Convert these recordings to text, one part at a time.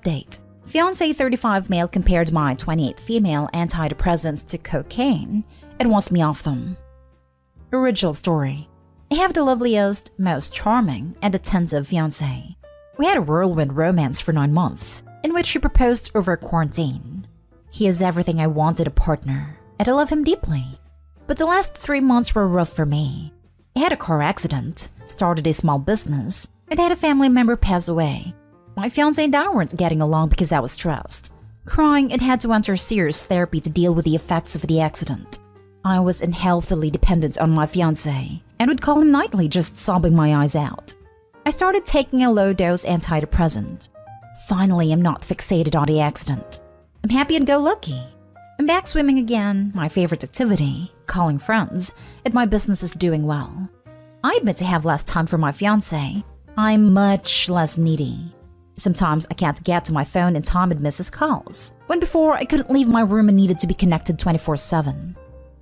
Update. Fiancé 35 male compared my 28 female antidepressants to cocaine and wants me off them. Original story. I have the loveliest, most charming, and attentive fiancé. We had a whirlwind romance for 9 months, in which he proposed over quarantine. He is everything I wanted a partner, and I love him deeply. But the last 3 months were rough for me. I had a car accident, started a small business, and had a family member pass away. My fiancé and I weren't getting along because I was stressed. Crying and had to enter serious therapy to deal with the effects of the accident. I was unhealthily dependent on my fiancé and would call him nightly just sobbing my eyes out. I started taking a low-dose antidepressant. Finally, I'm not fixated on the accident. I'm happy and go lucky. I'm back swimming again, my favorite activity, calling friends, and my business is doing well. I admit to have less time for my fiancé. I'm much less needy. Sometimes I can't get to my phone in time and miss his calls, when before I couldn't leave my room and needed to be connected 24/7.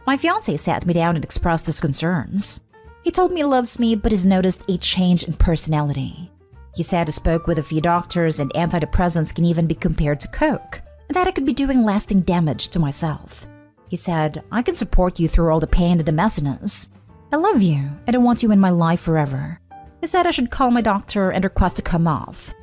My fiancé sat me down and expressed his concerns. He told me he loves me but has noticed a change in personality. He said he spoke with a few doctors and antidepressants can even be compared to coke, and that I could be doing lasting damage to myself. He said, I can support you through all the pain and the messiness. I love you and I want you in my life forever. He said I should call my doctor and request to come off.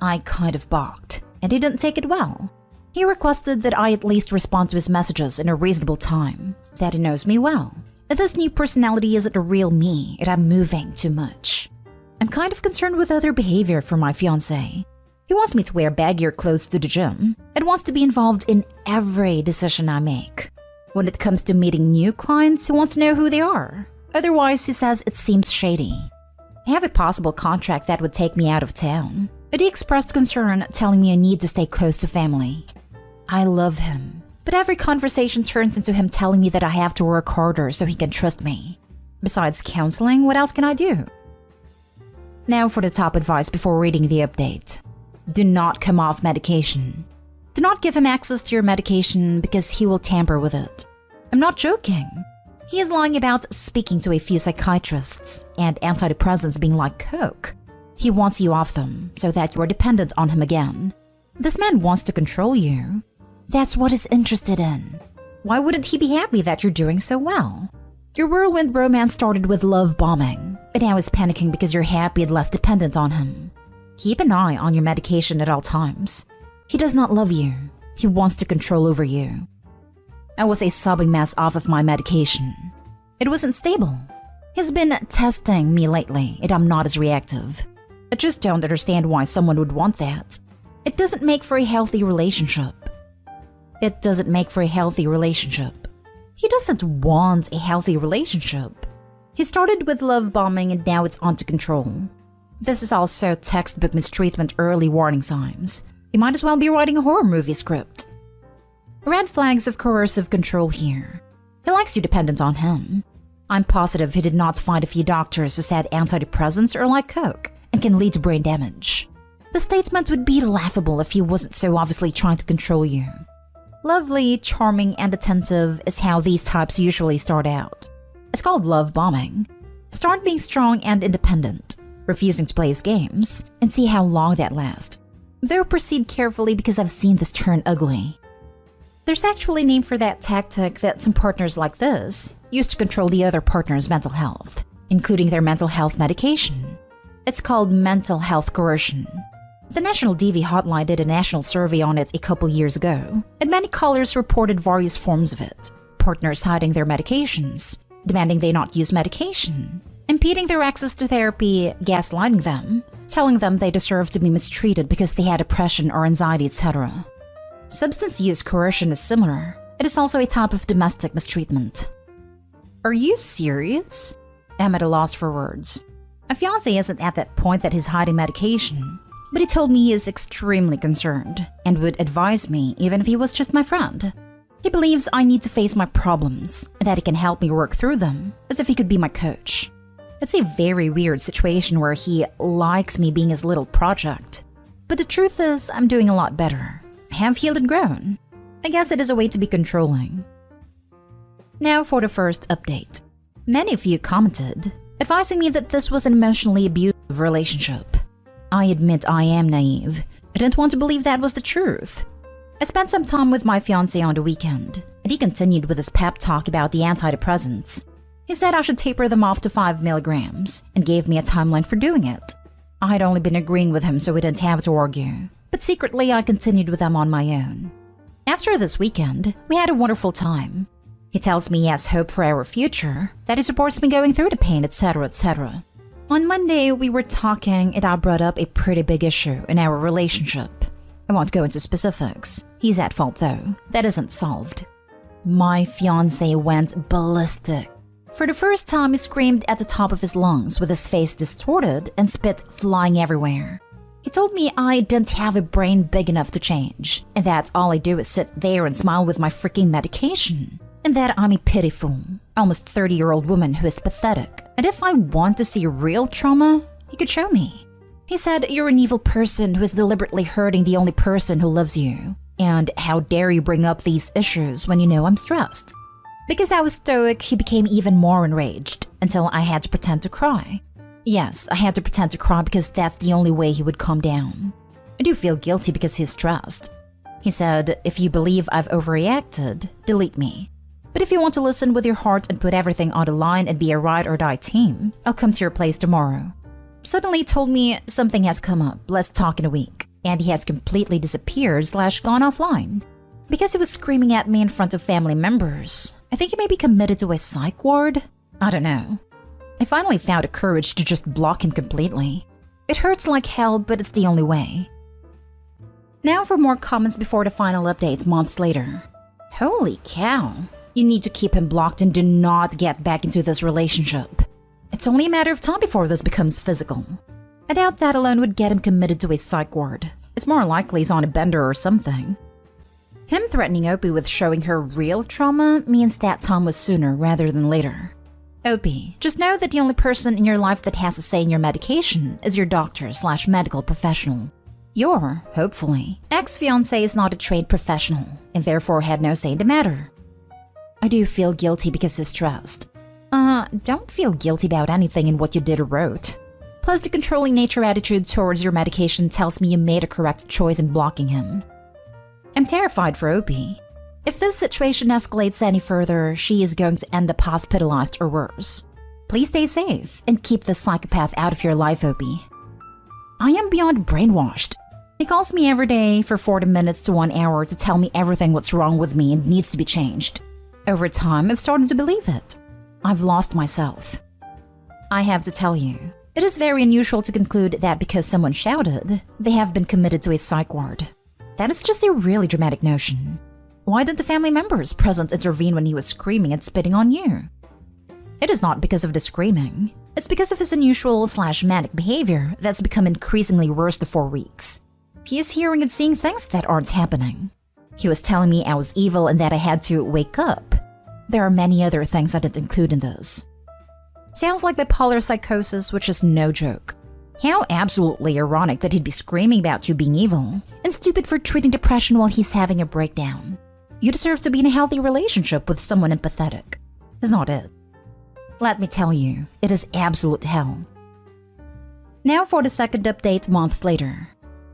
I kind of balked, and he didn't take it well. He requested that I at least respond to his messages in a reasonable time, that he knows me well. That this new personality isn't the real me, and I'm moving too much. I'm kind of concerned with other behavior from my fiancé. He wants me to wear baggier clothes to the gym, and wants to be involved in every decision I make. When it comes to meeting new clients, he wants to know who they are. Otherwise, he says it seems shady. I have a possible contract that would take me out of town. But he expressed concern, telling me I need to stay close to family. I love him, but every conversation turns into him telling me that I have to work harder so he can trust me. Besides counseling, what else can I do? Now for the top advice before reading the update. Do not come off medication. Do not give him access to your medication because he will tamper with it. I'm not joking. He is lying about speaking to a few psychiatrists and antidepressants being like coke. He wants you off them so that you are dependent on him again. This man wants to control you. That's what he's interested in. Why wouldn't he be happy that you're doing so well? Your whirlwind romance started with love bombing, but now he's panicking because you're happy and less dependent on him. Keep an eye on your medication at all times. He does not love you. He wants to control over you. I was a sobbing mess off of my medication. It wasn't stable. He's been testing me lately, and I'm not as reactive. I just don't understand why someone would want that. It doesn't make for a healthy relationship. It doesn't make for a healthy relationship. He doesn't want a healthy relationship. He started with love bombing and now it's on to control. This is also textbook mistreatment early warning signs. You might as well be writing a horror movie script. Red flags of coercive control here. He likes you dependent on him. I'm positive he did not find a few doctors who said antidepressants are like coke and can lead to brain damage. The statement would be laughable if he wasn't so obviously trying to control you. Lovely, charming, and attentive is how these types usually start out. It's called love bombing. Start being strong and independent, refusing to play his games, and see how long that lasts. Though proceed carefully because I've seen this turn ugly. There's actually a name for that tactic that some partners like this use to control the other partner's mental health, including their mental health medication. It's called mental health coercion. The National DV Hotline did a national survey on it a couple years ago, and many callers reported various forms of it. Partners hiding their medications, demanding they not use medication, impeding their access to therapy, gaslighting them, telling them they deserve to be mistreated because they had depression or anxiety, etc. Substance use coercion is similar. It is also a type of domestic mistreatment. Are you serious? I'm at a loss for words. My fiancé isn't at that point that he's hiding medication, but he told me he is extremely concerned and would advise me even if he was just my friend. He believes I need to face my problems and that he can help me work through them, as if he could be my coach. It's a very weird situation where he likes me being his little project. But the truth is, I'm doing a lot better. I have healed and grown. I guess it is a way to be controlling. Now for the first update. Many of you commented, advising me that this was an emotionally abusive relationship. I admit I am naive, I didn't want to believe that was the truth. I spent some time with my fiancé on the weekend, and he continued with his pep talk about the antidepressants. He said I should taper them off to 5 milligrams and gave me a timeline for doing it. I had only been agreeing with him so we didn't have to argue, but secretly I continued with them on my own. After this weekend, we had a wonderful time. He tells me he has hope for our future, that he supports me going through the pain, etc., etc. On Monday, we were talking and I brought up a pretty big issue in our relationship. I won't go into specifics. He's at fault though. That isn't solved. My fiancé went ballistic. For the first time, he screamed at the top of his lungs with his face distorted and spit flying everywhere. He told me I didn't have a brain big enough to change, and that all I do is sit there and smile with my freaking medication, and that I'm a pitiful, almost 30-year-old woman who is pathetic, and if I want to see real trauma, he could show me. He said, "You're an evil person who is deliberately hurting the only person who loves you, and how dare you bring up these issues when you know I'm stressed." Because I was stoic, he became even more enraged, until I had to pretend to cry. Yes, I had to pretend to cry because that's the only way he would calm down. I do feel guilty because he's stressed. He said, "If you believe I've overreacted, delete me. But if you want to listen with your heart and put everything on the line and be a ride or die team, I'll come to your place tomorrow." Suddenly he told me something has come up, let's talk in a week, and he has completely disappeared / gone offline. Because he was screaming at me in front of family members, I think he may be committed to a psych ward? I don't know. I finally found the courage to just block him completely. It hurts like hell, but it's the only way. Now for more comments before the final update months later. Holy cow. You need to keep him blocked and do not get back into this relationship. It's only a matter of time before this becomes physical. I doubt that alone would get him committed to a psych ward. It's more likely he's on a bender or something. Him threatening Opie with showing her real trauma means that time was sooner rather than later. Opie, just know that the only person in your life that has a say in your medication is your doctor / medical professional. Your, hopefully, ex-fiancé is not a trained professional and therefore had no say in the matter. I do feel guilty because he's stressed. Don't feel guilty about anything in what you did or wrote. Plus, the controlling nature attitude towards your medication tells me you made a correct choice in blocking him. I'm terrified for Opie. If this situation escalates any further, she is going to end up hospitalized or worse. Please stay safe and keep this psychopath out of your life, Opie. I am beyond brainwashed. He calls me every day for 40 minutes to 1 hour to tell me everything what's wrong with me and needs to be changed. Over time, I've started to believe it. I've lost myself. I have to tell you, it is very unusual to conclude that because someone shouted, they have been committed to a psych ward. That is just a really dramatic notion. Why didn't the family members present intervene when he was screaming and spitting on you? It is not because of the screaming. It's because of his unusual / manic behavior that's become increasingly worse the 4 weeks. He is hearing and seeing things that aren't happening. He was telling me I was evil and that I had to wake up. There are many other things I didn't include in this. Sounds like bipolar psychosis, which is no joke. How absolutely ironic that he'd be screaming about you being evil, and stupid for treating depression while he's having a breakdown. You deserve to be in a healthy relationship with someone empathetic. Is not it? Let me tell you, it is absolute hell. Now for the second update months later.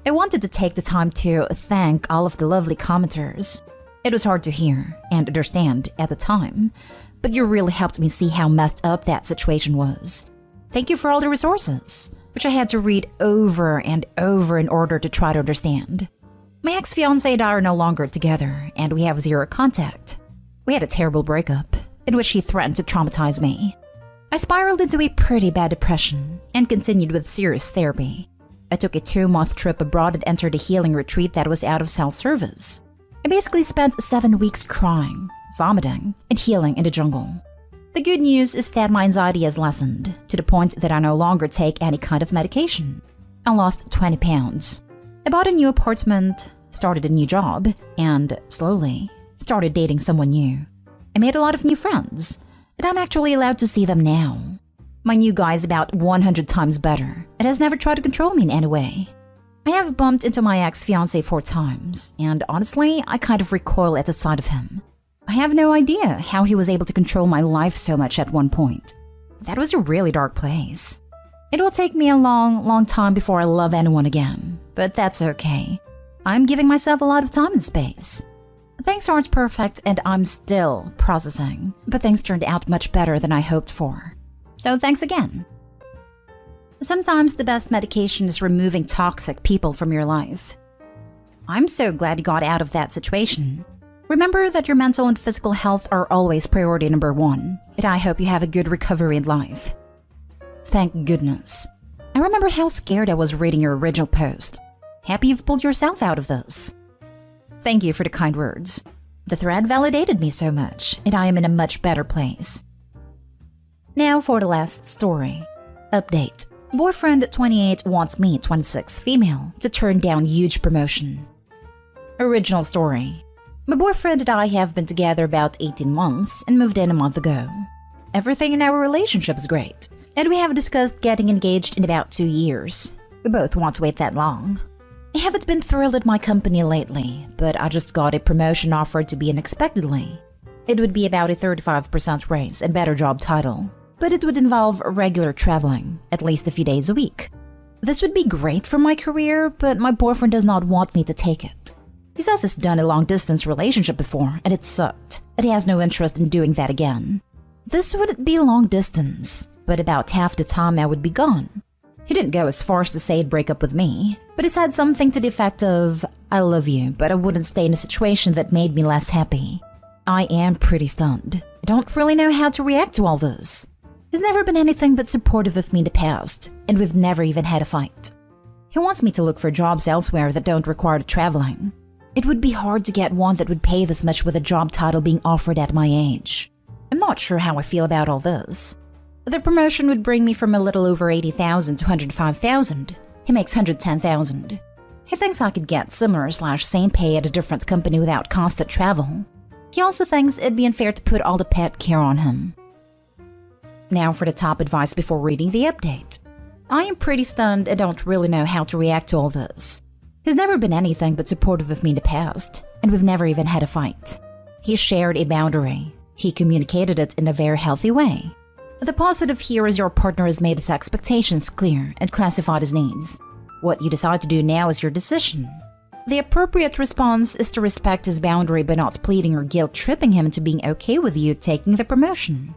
I wanted to take the time to thank all of the lovely commenters. It was hard to hear and understand at the time, but you really helped me see how messed up that situation was. Thank you for all the resources, which I had to read over and over in order to try to understand. My ex-fiancé and I are no longer together, and we have zero contact. We had a terrible breakup, in which he threatened to traumatize me. I spiraled into a pretty bad depression, and continued with serious therapy. I took a 2-month trip abroad and entered a healing retreat that was out of cell service. I basically spent 7 weeks crying, vomiting, and healing in the jungle. The good news is that my anxiety has lessened, to the point that I no longer take any kind of medication. I lost 20 pounds. I bought a new apartment, started a new job, and, slowly, started dating someone new. I made a lot of new friends, and I'm actually allowed to see them now. My new guy is about 100 times better, and has never tried to control me in any way. I have bumped into my ex-fiancé 4 times, and honestly, I kind of recoil at the sight of him. I have no idea how he was able to control my life so much at one point. That was a really dark place. It will take me a long, long time before I love anyone again, but that's okay. I'm giving myself a lot of time and space. Things aren't perfect and I'm still processing, but things turned out much better than I hoped for. So thanks again. Sometimes the best medication is removing toxic people from your life. I'm so glad you got out of that situation. Remember that your mental and physical health are always priority number one, and I hope you have a good recovery in life. Thank goodness. I remember how scared I was reading your original post. Happy you've pulled yourself out of this. Thank you for the kind words. The thread validated me so much, and I am in a much better place. Now for the last story. Update. Boyfriend 28 wants me, 26 female, to turn down huge promotion. Original story. My boyfriend and I have been together about 18 months and moved in a month ago. Everything in our relationship is great, and we have discussed getting engaged in about 2 years. We both want to wait that long. I haven't been thrilled at my company lately, but I just got a promotion offered to be unexpectedly. It would be about a 35% raise and better job title, but it would involve regular traveling, at least a few days a week. This would be great for my career, but my boyfriend does not want me to take it. He says he's done a long-distance relationship before, and it sucked, and he has no interest in doing that again. This wouldn't be long distance, but about half the time I would be gone. He didn't go as far as to say he'd break up with me, but he said something to the effect of, "I love you, but I wouldn't stay in a situation that made me less happy." I am pretty stunned. I don't really know how to react to all this. He's never been anything but supportive of me in the past, and we've never even had a fight. He wants me to look for jobs elsewhere that don't require traveling. It would be hard to get one that would pay this much with a job title being offered at my age. I'm not sure how I feel about all this. The promotion would bring me from a little over 80,000 to 105,000. He makes 110,000. He thinks I could get similar/same pay at a different company without constant travel. He also thinks it'd be unfair to put all the pet care on him. Now for the top advice before reading the update. I am pretty stunned and don't really know how to react to all this. He's never been anything but supportive of me in the past, and we've never even had a fight. He shared a boundary. He communicated it in a very healthy way. The positive here is your partner has made his expectations clear and classified his needs. What you decide to do now is your decision. The appropriate response is to respect his boundary by not pleading or guilt-tripping him into being okay with you taking the promotion.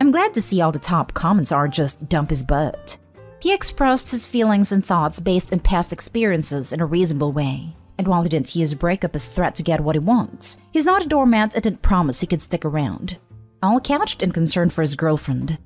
I'm glad to see all the top comments are just dump his butt. He expressed his feelings and thoughts based on past experiences in a reasonable way. And while he didn't use breakup as threat to get what he wants, he's not a doormat and didn't promise he could stick around. All couched in concern for his girlfriend.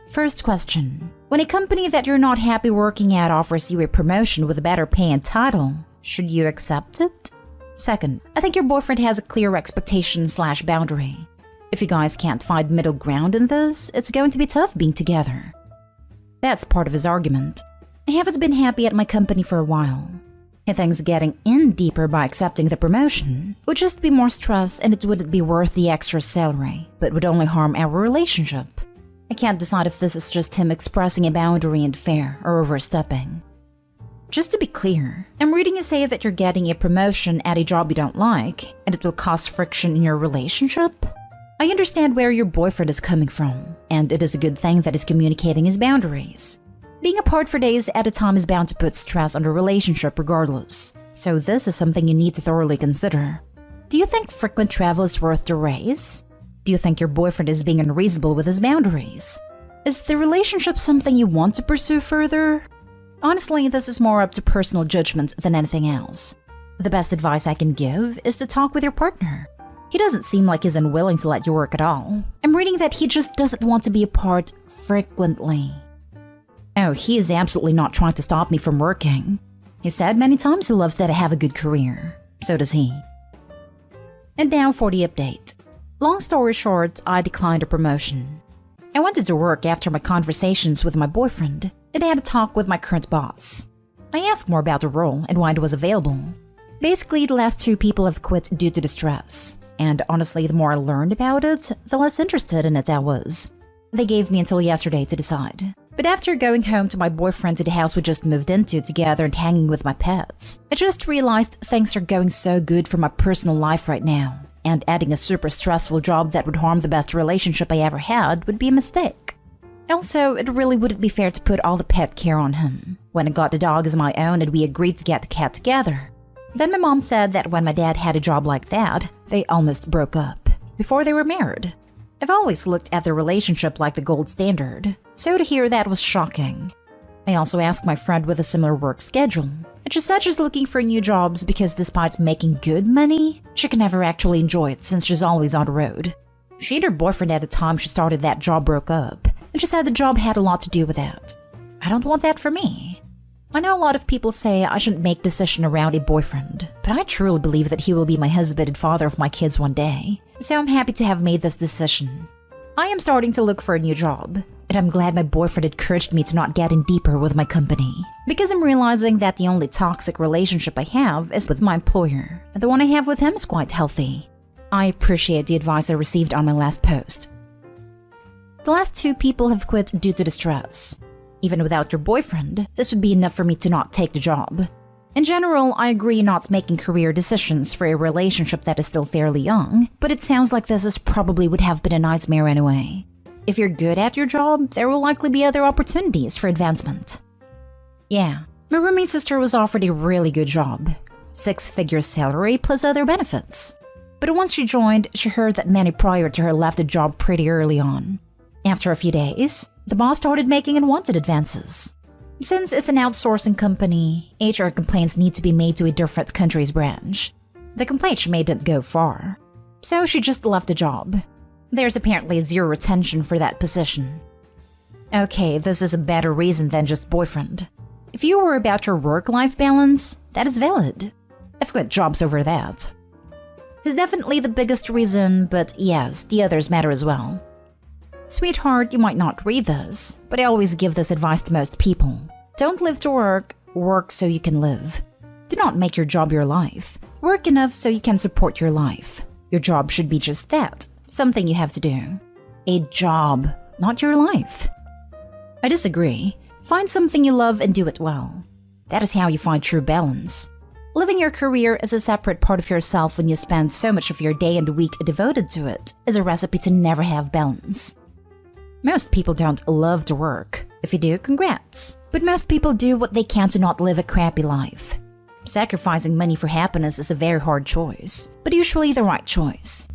First question. When a company that you're not happy working at offers you a promotion with a better pay and title, should you accept it? Second, I think your boyfriend has a clear expectation/boundary. If you guys can't find middle ground in this, it's going to be tough being together. That's part of his argument. I haven't been happy at my company for a while. He thinks getting in deeper by accepting the promotion would just be more stress and it wouldn't be worth the extra salary, but would only harm our relationship. I can't decide if this is just him expressing a boundary and fair or overstepping. Just to be clear, I'm reading you say that you're getting a promotion at a job you don't like and it will cause friction in your relationship. I understand where your boyfriend is coming from, and it is a good thing that he's communicating his boundaries. Being apart for days at a time is bound to put stress on the relationship regardless, so this is something you need to thoroughly consider. Do you think frequent travel is worth the raise? Do you think your boyfriend is being unreasonable with his boundaries? Is the relationship something you want to pursue further? Honestly, this is more up to personal judgment than anything else. The best advice I can give is to talk with your partner. He doesn't seem like he's unwilling to let you work at all. I'm reading that he just doesn't want to be apart frequently. Oh, he is absolutely not trying to stop me from working. He said many times he loves that I have a good career. So does he. And now for the update. Long story short, I declined a promotion. I wanted to work after my conversations with my boyfriend, and I had a talk with my current boss. I asked more about the role and why it was available. Basically, the last 2 people have quit due to the stress. And honestly, the more I learned about it, the less interested in it I was. They gave me until yesterday to decide. But after going home to my boyfriend to the house we just moved into together and hanging with my pets, I just realized things are going so good for my personal life right now. And adding a super stressful job that would harm the best relationship I ever had would be a mistake. Also, it really wouldn't be fair to put all the pet care on him. When I got the dog as my own and we agreed to get the cat together. Then my mom said that when my dad had a job like that, they almost broke up before they were married. I've always looked at their relationship like the gold standard, so to hear that was shocking. I also asked my friend with a similar work schedule, and she said she's looking for new jobs because despite making good money, she can never actually enjoy it since she's always on the road. She and her boyfriend at the time she started that job broke up, and she said the job had a lot to do with that. I don't want that for me. I know a lot of people say I shouldn't make decisions around a boyfriend, but I truly believe that he will be my husband and father of my kids one day, so I'm happy to have made this decision. I am starting to look for a new job, and I'm glad my boyfriend encouraged me to not get in deeper with my company, because I'm realizing that the only toxic relationship I have is with my employer, and the one I have with him is quite healthy. I appreciate the advice I received on my last post. The last 2 people have quit due to distress. Even without your boyfriend, this would be enough for me to not take the job. In general, I agree not making career decisions for a relationship that is still fairly young, but it sounds like this probably would have been a nightmare anyway. If you're good at your job, there will likely be other opportunities for advancement. Yeah, my roommate's sister was offered a really good job. 6-figure salary plus other benefits. But once she joined, she heard that many prior to her left the job pretty early on. After a few days, the boss started making unwanted advances. Since it's an outsourcing company, HR complaints need to be made to a different country's branch. The complaint she made didn't go far, so she just left the job. There's apparently 0 retention for that position. Okay, this is a better reason than just boyfriend. If you were about your work-life balance, that is valid. I've got jobs over that. It's definitely the biggest reason, but yes, the others matter as well. Sweetheart, you might not read this, but I always give this advice to most people. Don't live to work, work so you can live. Do not make your job your life. Work enough so you can support your life. Your job should be just that, something you have to do. A job, not your life. I disagree. Find something you love and do it well. That is how you find true balance. Living your career as a separate part of yourself when you spend so much of your day and week devoted to it is a recipe to never have balance. Most people don't love to work. If you do, congrats. But most people do what they can to not live a crappy life. Sacrificing money for happiness is a very hard choice, but usually the right choice.